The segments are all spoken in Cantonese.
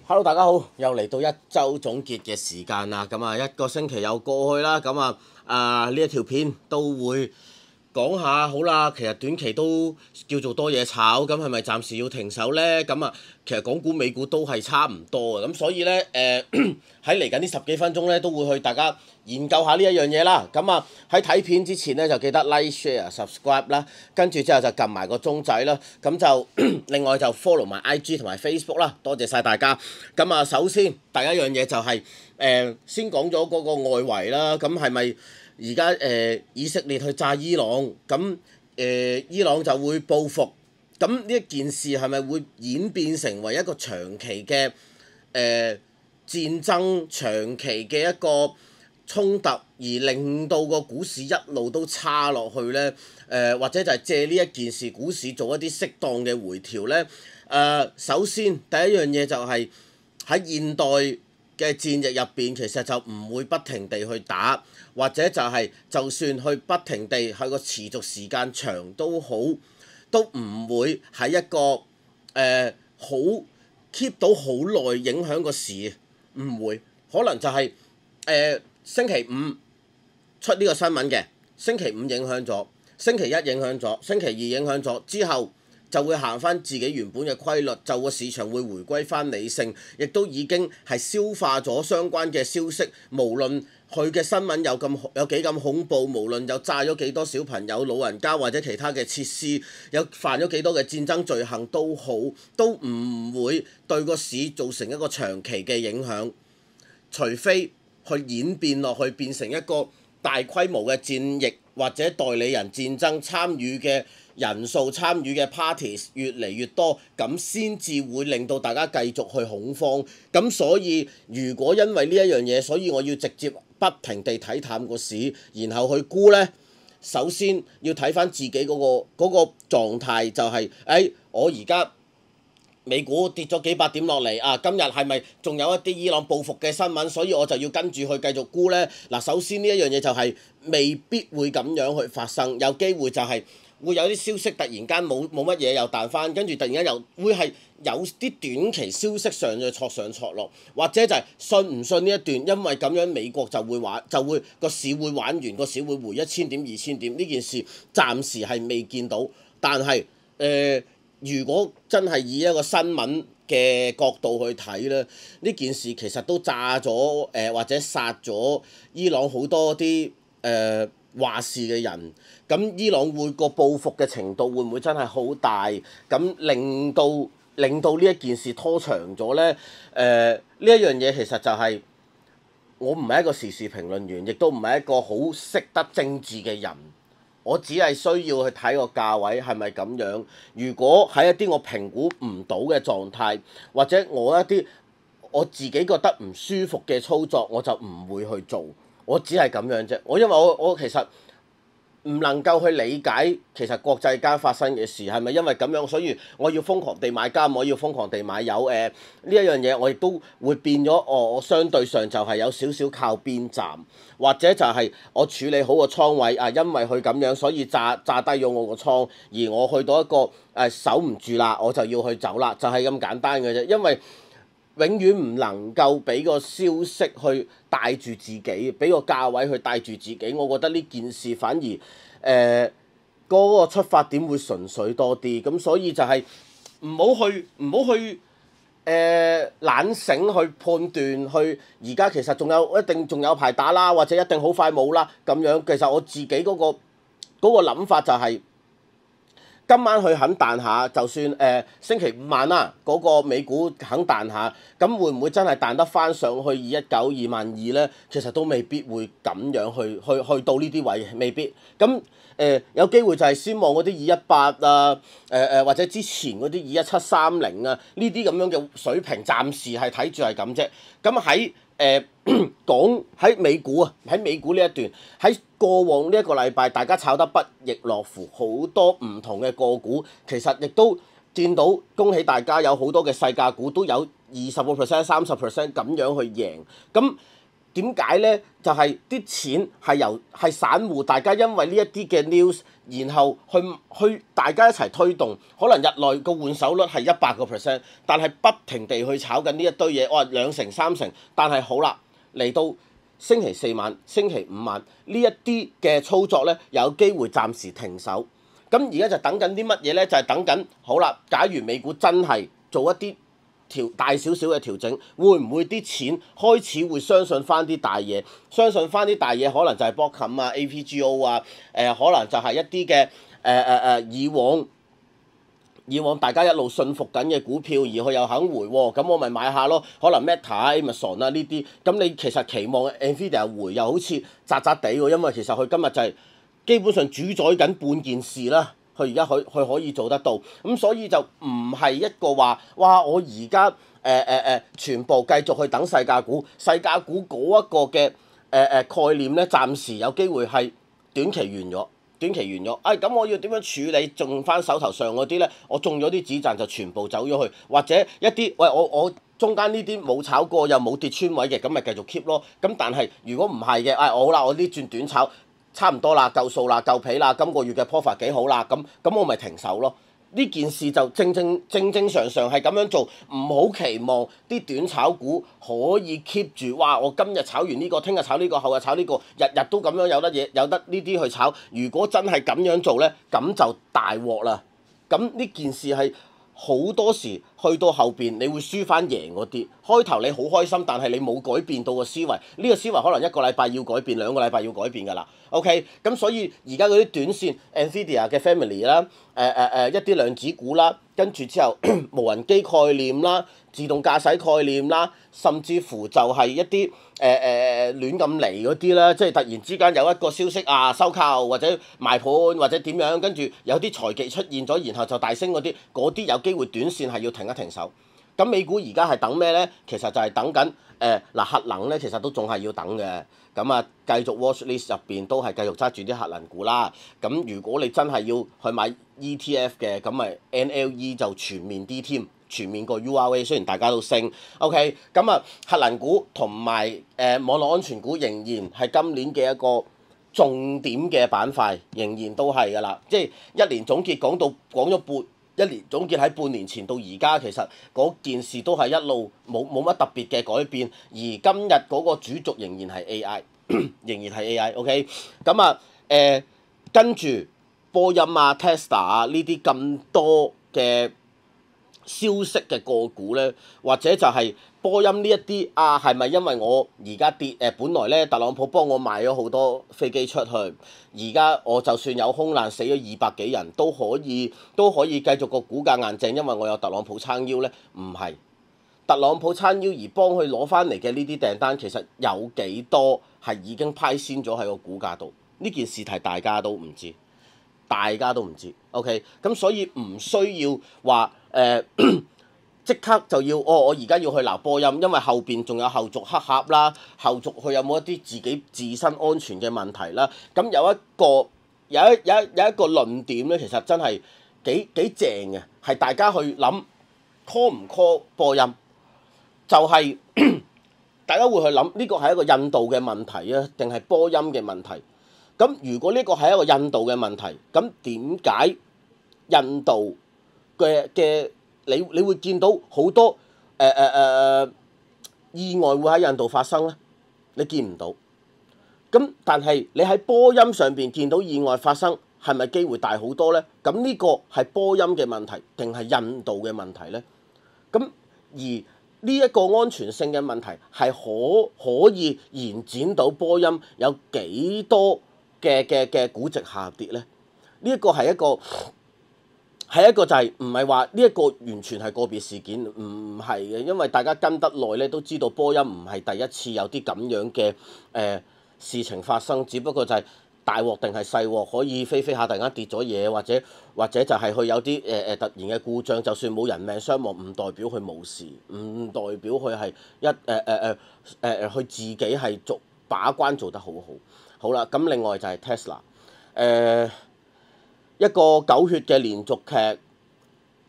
Hello，大家好，又嚟到一周總結嘅時間啦。咁啊，一個星期又過去啦。咁呢一條片都會講下好啦。其實短期都叫做多嘢炒，咁係咪暫時要停手呢？咁啊，其實港股、美股都係差唔多嘅。咁所以呢，喺嚟緊呢十幾分鐘呢，都會去大家研究下呢一樣嘢啦。咁啊，喺睇片之前呢，就記得 like、share、subscribe 啦。跟住之後就撳埋個鐘仔啦。咁就另外就 follow 埋 IG 同埋 Facebook 啦。多謝晒大家。咁啊，首先第一樣嘢就係先講咗嗰個外圍啦。咁係咪而家以色列去炸伊朗？咁伊朗就會報復。咁呢一件事係咪會演變成為一個長期嘅戰爭，長期嘅一個衝突，而令到個股市一路都差落去呢？或者就係借呢一件事，股市做一啲適當嘅回調呢？首先第一樣嘢就係喺現代嘅戰役入邊，其實就唔會不停地去打，或者就係就算去不停地去個持續時間長都好，都唔會喺一個好 keep 到好耐影響個市，唔會。可能就係星期五出呢個新聞嘅，星期五影響咗，星期一影響咗，星期二影響咗之後，就會行翻自己原本嘅規律，就個市場會回歸翻理性，亦都已經係消化咗相關嘅消息。無論佢嘅新聞有幾咁恐怖，無論有炸咗幾多小朋友、老人家或者其他嘅設施，有犯咗幾多嘅戰爭罪行都好，都唔會對個市造成一個長期嘅影響，除非去演變落去變成一個大規模嘅戰役或者代理人戰爭，參與嘅人數、參與嘅 parties 越嚟越多，咁先至會令到大家繼續去恐慌。咁所以如果因為呢一樣嘢，所以我要直接不停地睇淡個市，然後去沽呢，首先要睇翻自己嗰個狀態，就係我而家美股跌咗幾百點落嚟啊！今日係咪仲有一啲伊朗報復嘅新聞？所以我就要跟住去繼續沽呢。嗱，首先呢一樣嘢就係未必會咁樣去發生，有機會就係會有啲消息突然間冇乜嘢又彈翻，跟住突然間又會係有啲短期消息上挫落，或者就係信唔信呢一段，因為咁樣美國就會個市會玩完，個市會回1000點2000點，呢件事暫時係未見到，但係如果真係以一個新聞嘅角度去睇咧，呢件事其實都炸咗或者殺咗伊朗好多啲話事嘅人。咁伊朗會個報復嘅程度會唔會真係好大？咁令到呢一件事拖長咗呢？呢一樣嘢其實就係我唔係一個時事評論員，亦都唔係一個好識得政治嘅人。我只係需要去睇個價位係咪咁樣。如果喺一啲我評估唔到嘅狀態，或者我一啲我自己覺得唔舒服嘅操作，我就唔會去做。我只係咁樣啫。因為我其實唔能夠去理解其實國際間發生嘅事係咪因為咁樣，所以我要瘋狂地買金，我要瘋狂地買油。呢一樣嘢我亦都會變咗。我相對上就係有少少靠邊站，或者就係我處理好個倉位啊，因為佢咁樣，所以炸低咗我個倉，而我去到一個守唔住啦，我就要去走啦，就係咁簡單嘅啫。因為永遠唔能夠俾個消息去帶住自己，俾個價位去帶住自己。我覺得呢件事反而嗰個出發點會純粹多啲。咁所以就係唔好去懶醒去判斷，去而家其實一定仲有排打啦，或者一定好快冇啦咁樣。其實我自己嗰個諗法就係，今晚佢肯彈下，就算星期五晚啦，嗰個美股肯彈下，咁會唔會真係彈得翻上去219、22000呢？其實都未必會咁樣去到呢啲位，未必。咁有機會就係先望嗰啲218啊，或者之前嗰啲21730啊，呢啲咁樣嘅水平，暫時係睇住係咁啫。咁講喺美股啊，喺美股呢一段，喺過往呢一個禮拜，大家炒得不亦樂乎，好多唔同嘅個股，其實亦都見到，恭喜大家有好多嘅細價股都有20%、30%咁樣去贏。咁點解呢？就係、啲錢係散戶，大家因為呢一啲嘅 news，然後去大家一齊推動，可能日內個換手率係100%，但係不停地去炒緊呢一堆嘢，我話2成3成，但係好啦，嚟到星期4晚、星期5晚呢一啲嘅操作呢，有機會暫時停手。咁而家就等緊啲乜嘢呢？就係、等緊好啦，假如美股真係做一啲大少少嘅調整，會唔會啲錢開始會相信翻啲大嘢？相信翻啲大嘢，可能就係波冚啊、APGO 啊，可能就係一啲嘅以往大家一路信服緊嘅股票，而佢又肯回喎，咁我咪買下咯。可能 Meta、Amazon 啊呢啲，咁你其實期望 Nvidia 回又好似渣渣地喎，因為其實佢今日就係基本上主宰緊半件事啦。佢而家佢可以做得到，咁所以就唔係一個話，哇！我而家全部繼續去等細價股，細價股嗰一個嘅概念咧，暫時有機會係短期完咗。咁我要點樣處理？中翻手頭上嗰啲咧，我中咗啲子彈就全部走咗去，或者一啲喂我中間呢啲冇炒過又冇跌穿位嘅，咁咪繼續 keep 咯。咁但係如果唔係嘅，我好啦，我呢轉短炒。差唔多啦，夠數啦，夠皮啦，今個月嘅 profit 幾好啦，咁我咪停手咯。呢件事就正常係咁樣做，唔好期望啲短炒股可以 keep 住。哇！我今日炒完呢個，聽日炒呢個，後日炒呢個，日日都咁樣有得呢啲去炒。如果真係咁樣做呢，咁就大鑊啦。咁呢件事係好多時去到後邊，你會輸翻贏嗰啲。開頭你好開心，但係你冇改變到個思維。呢個思維可能1個禮拜要改變，2個禮拜要改變㗎啦。OK，咁所以而家嗰啲短線 Nvidia 嘅 family 啦，一啲量子股啦，跟住之後無人機概念啦、自動駕駛概念啦，甚至乎就係一啲亂咁嚟嗰啲啦，即係突然之間有一個消息啊，收購或者賣盤或者點樣，跟住有啲財技出現咗，然後就大升嗰啲有機會短線係要停一停手。咁美股而家係等咩呢？其實就係等緊核能呢，其實都仲係要等嘅。咁啊，繼續 watch list 入邊都係繼續揸住啲核能股啦。咁如果你真係要去買 ETF 嘅，咁咪 NLE 就全面啲添，全面過 URA。雖然大家都升，OK。咁啊，核能股同埋網絡安全股仍然係今年嘅一個重點嘅板塊，仍然都係㗎啦。即係一年總結講咗一年總結喺半年前到而家，其實嗰件事都係一路冇乜特別嘅改變，而今日嗰個主軸仍然係 AI， 仍然係 AI，OK。咁啊跟住波音啊、Tesla 啊呢啲咁多嘅消息嘅個股咧，或者就係波音呢一啲啊，係咪因為我而家跌本來咧特朗普幫我賣咗好多飛機出去，而家我就算有空難死咗200幾人都可以繼續個股價硬淨，因為我有特朗普撐腰咧？唔係，特朗普撐腰而幫佢攞翻嚟嘅呢啲訂單，其實有幾多係已經派先咗喺個股價度？呢件事係大家都唔知。OK， 咁所以唔需要話即刻就要我而家要去鬧波音，因為後邊仲有後續黑盒啦，後續佢有冇一啲自己自身安全嘅問題啦？咁有一個論點咧，其實真係幾正嘅，係大家去諗 call 唔 call 波音，就係大家會去諗呢個係一個印度嘅問題啊，定係波音嘅問題？咁如果呢個係一個印度嘅問題，咁點解印度嘅你會見到好多意外會喺印度發生咧？你見唔到。咁但係你喺波音上邊見到意外發生，係咪機會大好多咧？咁呢個係波音嘅問題定係印度嘅問題咧？咁而呢一個安全性嘅問題係可以延展到波音有幾多嘅估值下跌咧？呢一個係一個就係唔係話呢一個完全係個別事件，唔係嘅，因為大家跟得耐咧都知道波音唔係第一次有啲咁樣嘅事情發生，只不過就係大鑊定係細鑊，可以飛下突然間跌咗嘢，或者就係佢有啲突然嘅故障，就算冇人命傷亡，唔代表佢冇事，唔代表佢係佢自己係把關做得好好。好啦，咁另外就係 Tesla，一個狗血嘅連續劇，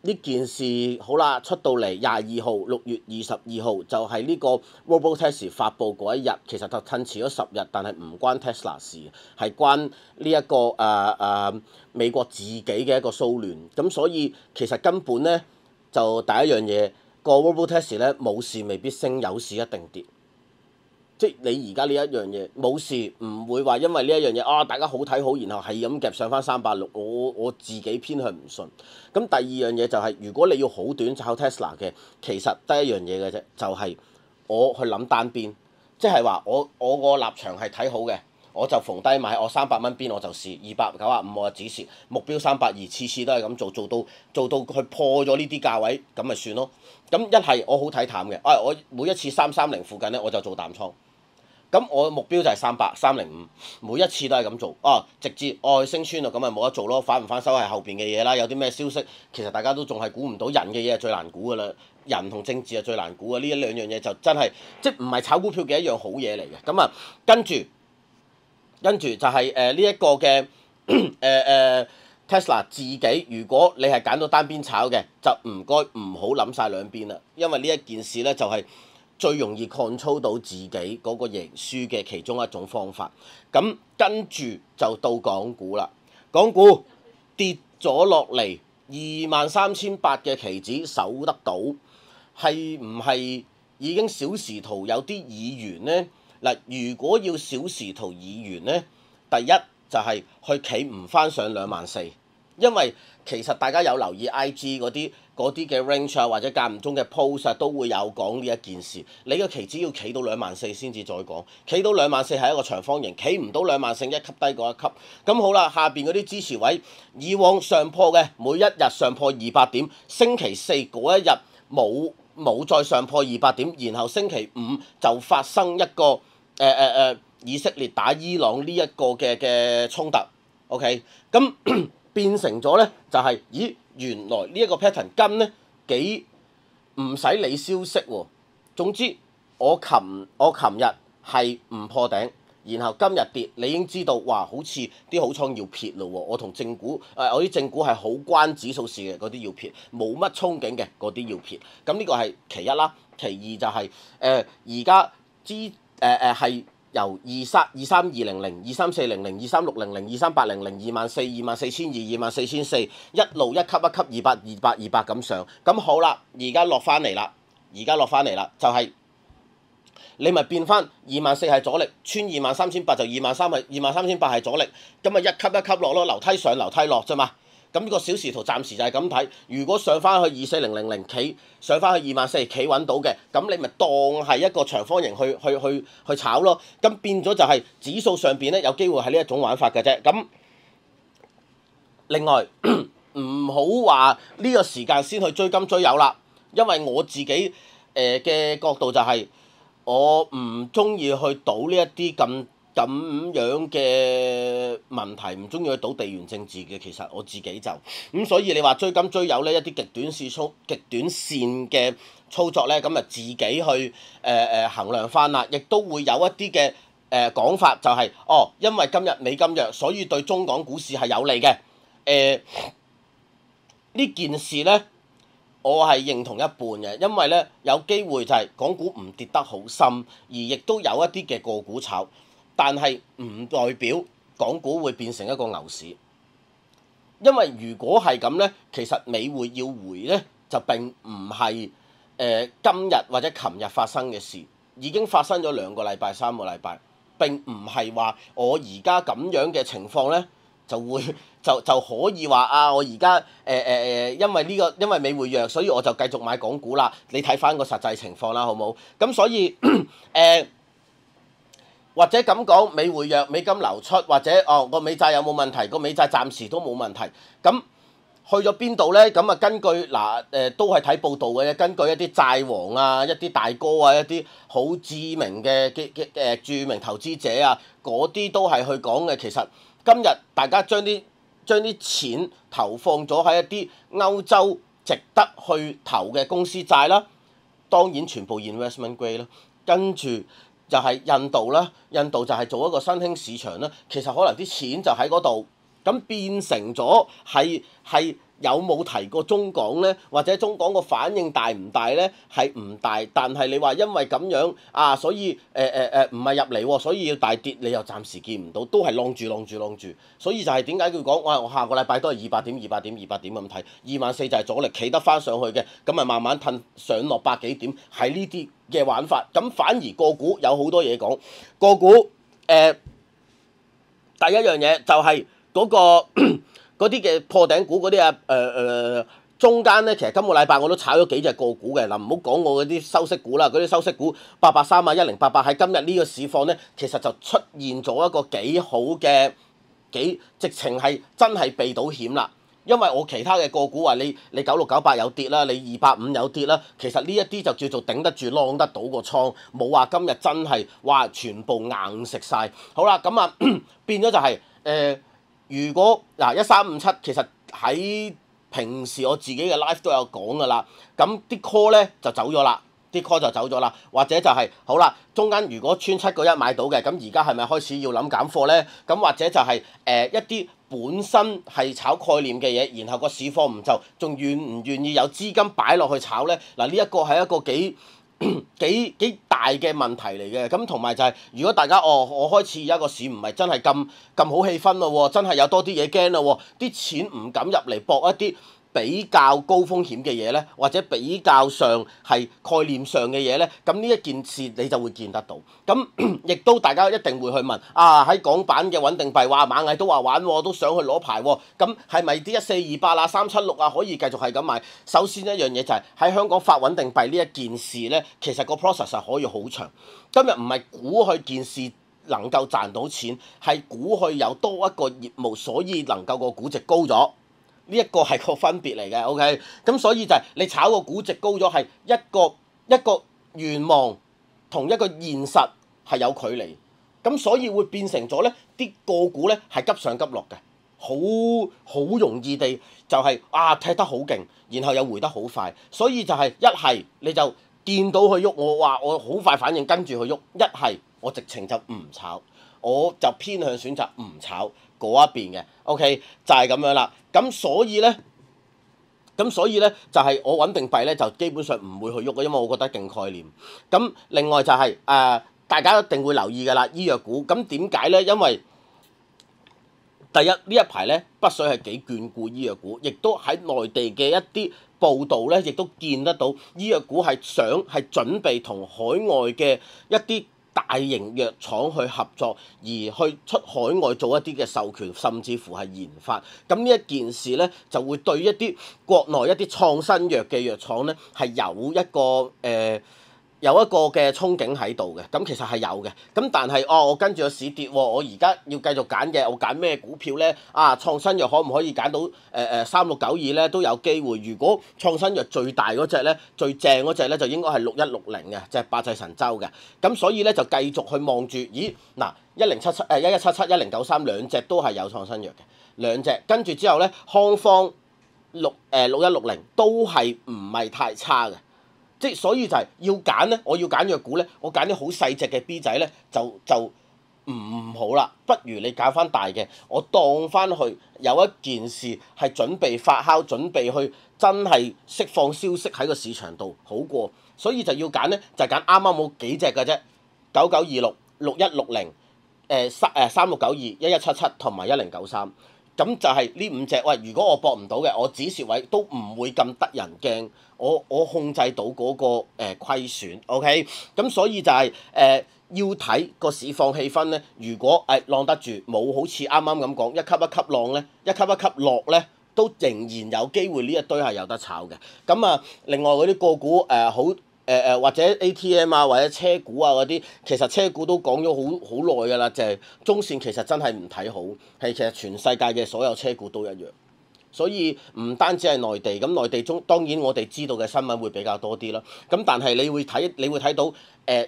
呢件事好啦，出到嚟22號6月22號就係呢個 Robotaxi 發布嗰一日，其實就褪遲咗10日，但係唔關 Tesla 事，係關呢、一個美國自己嘅一個騷亂。咁所以其實根本咧就第一樣嘢，個 Robotaxi 咧冇事未必升，有事一定跌。即係你而家呢一樣嘢冇事，唔會話因為呢一樣嘢大家好睇好，然後係咁夾上翻386，我自己偏向唔信。咁第二樣嘢就係、如果你要好短炒 Tesla 嘅，其實得一樣嘢嘅啫，就係、我去諗單邊，即係話我個立場係睇好嘅，我就逢低買，我300蚊邊我就試295我就止蝕，目標320，次次都係咁做到佢破咗呢啲價位，咁咪算咯。咁一係我好睇淡嘅，我每一次330附近咧我就做淡倉。咁我目標就係300、305，每一次都係咁做。直接升穿啦，咁咪冇得做咯。反唔反手係後邊嘅嘢啦。有啲咩消息，其實大家都仲係估唔到。人嘅嘢係最難估噶啦，人同政治係最難估嘅。呢一兩樣嘢就真係即唔係炒股票嘅一樣好嘢嚟嘅。咁啊，跟住就係呢一個嘅Tesla 自己，如果你係揀到單邊炒嘅，就唔該唔好諗晒兩邊啦，因為呢一件事咧就係、最容易 control 到自己嗰個贏輸嘅其中一種方法。咁跟住就到港股啦，港股跌咗落嚟23,800嘅期指守得到，係唔係已經小時圖有啲議員呢？嗱，如果要小時圖議員呢，第一就係去企唔翻上24,000，因為其實大家有留意 IG 嗰啲嘅 range 或者間唔中嘅 post 都會有講呢一件事。你個期指要企到24,000先至再講，企到24,000係一個長方形，企唔到24,000一級低過一級。咁好啦，下邊嗰啲支持位，以往上破嘅每一日上破200點，星期四嗰一日冇再上破200點，然後星期五就發生一個以色列打伊朗呢一個嘅衝突。OK， 咁變成咗咧就係、原來呢一個 pattern 跟咧幾唔使理消息喎。總之我琴日係唔破頂，然後今日跌，你已經知道哇，好似啲好倉要撇咯喎。我同正股我啲正股係好關指數事嘅嗰啲要撇，冇乜憧憬嘅嗰啲要撇。咁呢個係其一啦，其二就係而家係由23200、23400、23600、23800、24000、24200、24000一路一級一級200咁上。咁好啦，而家落翻嚟啦，就係、你咪變翻24,000係阻力，穿23,800就23,800係阻力，咁咪一級一級落咯，樓梯上樓梯落啫嘛。咁呢個小時圖暫時就係咁睇。如果上翻去24000企，上翻去24,000企穩到嘅，咁你咪當係一個長方形去炒咯。咁變咗就係指數上邊咧有機會係呢一種玩法嘅啫。咁另外唔好話呢個時間先去追金追油啦，因為我自己嘅角度就係、我唔中意去賭呢一啲咁樣嘅問題，唔中意去賭地緣政治嘅。其實我自己就咁，所以你話追金追油呢一啲極短線嘅操作咧，咁啊自己去衡量翻啦。亦都會有一啲嘅講法，就係、因為今日美金弱，所以對中港股市係有利嘅。呢件事咧，我係認同一半嘅，因為咧有機會就係港股唔跌得好深，而亦都有一啲嘅個股炒。但係唔代表港股會變成一個牛市，因為如果係咁咧，其實美匯要回咧就並唔係今日或者琴日發生嘅事，已經發生咗2個禮拜、3個禮拜，並唔係話我而家咁樣嘅情況咧就會就可以話我而家因為美匯弱，所以我就繼續買港股啦。你睇翻個實際情況啦，好冇？咁所以或者咁講，美匯弱、美金流出，或者個美債有冇問題？個美債暫時都冇問題。咁去咗邊度咧？咁啊根據都係睇報道嘅，根據一啲債王啊、一啲大哥啊、一啲好知名嘅著名投資者啊，嗰啲都係去講嘅。其實今日大家將啲錢投放咗喺一啲歐洲值得去投嘅公司債啦，當然全部 investment grade 啦，跟住就係印度啦，印度就係做一個新興市場啦。其實可能啲錢就喺嗰度，咁變成咗係有冇提過中港呢？或者中港個反應大唔大呢？係唔大，但係你話因為咁樣啊，所以唔係入嚟喎，所以要大跌，你又暫時見唔到，都係晾住，所以就係點解佢講我下個禮拜都係200點咁睇，24,000就係阻力，企得翻上去嘅，咁咪慢慢褪上落百幾點，係呢啲嘅玩法。咁反而個股有好多嘢講，個股第一樣嘢就係嗰嗰啲嘅破頂股嗰啲中間咧，其實今個禮拜我都炒咗幾隻個股嘅嗱，唔好講我嗰啲收息股啦，嗰啲收息股883啊1088喺今日呢個市況咧，其實就出現咗一個幾好嘅直情係真係避到險啦。因為我其他嘅個股話你9698有跌啦，你285有跌啦，其實呢一啲就叫做頂得住晾得到個倉，冇話今日真係話全部硬食晒。好啦，咁啊變咗就係如果嗱1357其實喺平時我自己嘅 live 都有講㗎啦，咁啲 call 咧就走咗啦。或者就係、好啦，中間如果穿7個1買到嘅，咁而家係咪開始要諗減貨呢？咁或者就係、一啲本身係炒概念嘅嘢，然後個市況唔就，仲願唔願意有資金擺落去炒呢？嗱，呢一個係一個幾大嘅問題嚟嘅。咁同埋就係、如果大家我開始而家個市唔係真係咁好氣氛咯，真係有多啲嘢驚咯，啲錢唔敢入嚟搏一啲比較高風險嘅嘢咧，或者比較上係概念上嘅嘢咧，咁呢一件事你就會見得到。咁亦都大家一定會去問啊，喺港版嘅穩定幣，哇螞蟻都話玩喎，都想去攞牌喎，咁係咪啲1428啊376啊可以繼續係咁買？首先一樣嘢就係、喺香港發穩定幣呢一件事咧，其實個 process 係可以好長。今日唔係估佢件事能夠賺到錢，係估佢有多一個業務，所以能夠個估值高咗。呢一個係個分別嚟嘅 ，OK，咁所以就係你炒個估值高咗，係一個願望同一個現實係有距離，咁所以會變成咗咧啲個股咧係急上急落嘅，好容易地就係、踢得好勁，然後又回得好快，所以就係一係你就見到佢喐，我話我好快反應跟住佢喐；一係我直情就唔炒，我就偏向選擇唔炒嗰一邊嘅 ，OK 就係咁樣啦。咁所以咧就係、我穩定幣咧就基本上唔會去喐嘅，因為我覺得勁概念。咁另外就係、大家一定會留意㗎啦，醫藥股。咁點解咧？因為第一呢一排咧北水係幾眷顧醫藥股，亦都喺內地嘅一啲報道咧，亦都見得到醫藥股係準備同海外嘅一啲大型藥廠去合作，而去出海外做一啲嘅授權，甚至乎係研發。咁呢一件事咧，就會對一啲國內一啲創新藥嘅藥廠咧，係有一個嘅憧憬喺度嘅。咁其實係有嘅。咁但係我跟住個市跌，我而家要繼續揀嘅，我揀咩股票咧？創新藥可唔可以揀到3692咧？都有機會。如果創新藥最大嗰隻咧，最正嗰隻咧，就應該係6160嘅，即係百濟神州嘅。咁所以咧就繼續去望住，咦嗱1077、1177、1093兩隻都係有創新藥嘅兩隻，跟住之後咧康方6160都係唔係太差嘅。即係所以就係要揀咧，我要揀藥股咧，我揀啲好細隻嘅 B 仔咧，就唔好啦。不如你揀翻大嘅，我當翻去有一件事係準備發酵，準備去真係釋放消息喺個市場度好過。所以就要揀咧，就係揀啱啱冇幾隻嘅啫，9926、6160、3692、1177同埋1093。咁就係呢5隻，喂！如果我搏唔到嘅，我止蝕位都唔會咁得人驚，我控制到嗰個虧損 ，OK？咁所以就係要睇個市況氣氛咧。如果浪得住，冇好似啱啱咁講一級一級浪咧，一級一級落咧，都仍然有機會呢一堆係有得炒嘅。咁另外嗰啲個股好。或者 ATM 啊，或者車股啊嗰啲，其實車股都講咗好耐㗎啦，就係中線其實真係唔睇好，係其實全世界嘅所有車股都一樣，所以唔單止係內地，咁內地中當然我哋知道嘅新聞會比較多啲啦，咁但係你會睇到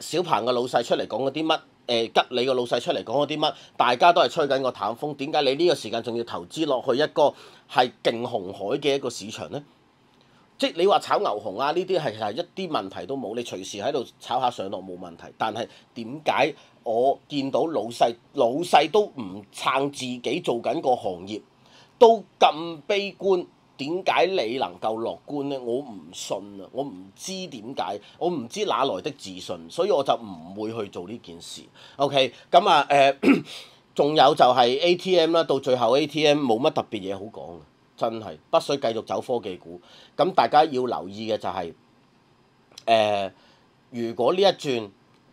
小鵬嘅老細出嚟講嗰啲乜，吉利嘅老細出嚟講嗰啲乜，大家都係吹緊個淡風，點解你呢個時間仲要投資落去一個係勁紅海嘅一個市場咧？即係你話炒牛熊啊，呢啲係一啲問題都冇，你隨時喺度炒下上落冇問題。但係點解我見到老細都唔撐自己做緊個行業，都咁悲觀？點解你能夠樂觀呢？我唔信啊！我唔知點解，我唔知哪來的自信，所以我就唔會去做呢件事。OK，咁啊仲有就係 ATM 啦，到最後 ATM 冇乜特別嘢好講，真係不需繼續走科技股。咁大家要留意嘅就係如果呢一轉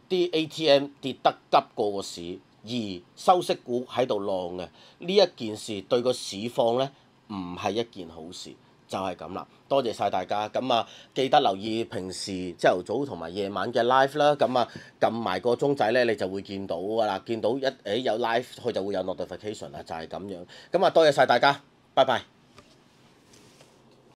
啲 ATM 跌得急過個市，而收息股喺度浪嘅呢一件事對個市況呢，唔係一件好事，就係咁啦。多謝晒大家，咁啊記得留意平時朝頭早同埋夜晚嘅 live 啦，咁啊撳埋個鐘仔呢，你就會見到㗎啦，見到有 live 佢就會有 notification 啦，就係咁樣。咁啊多謝晒大家，拜拜。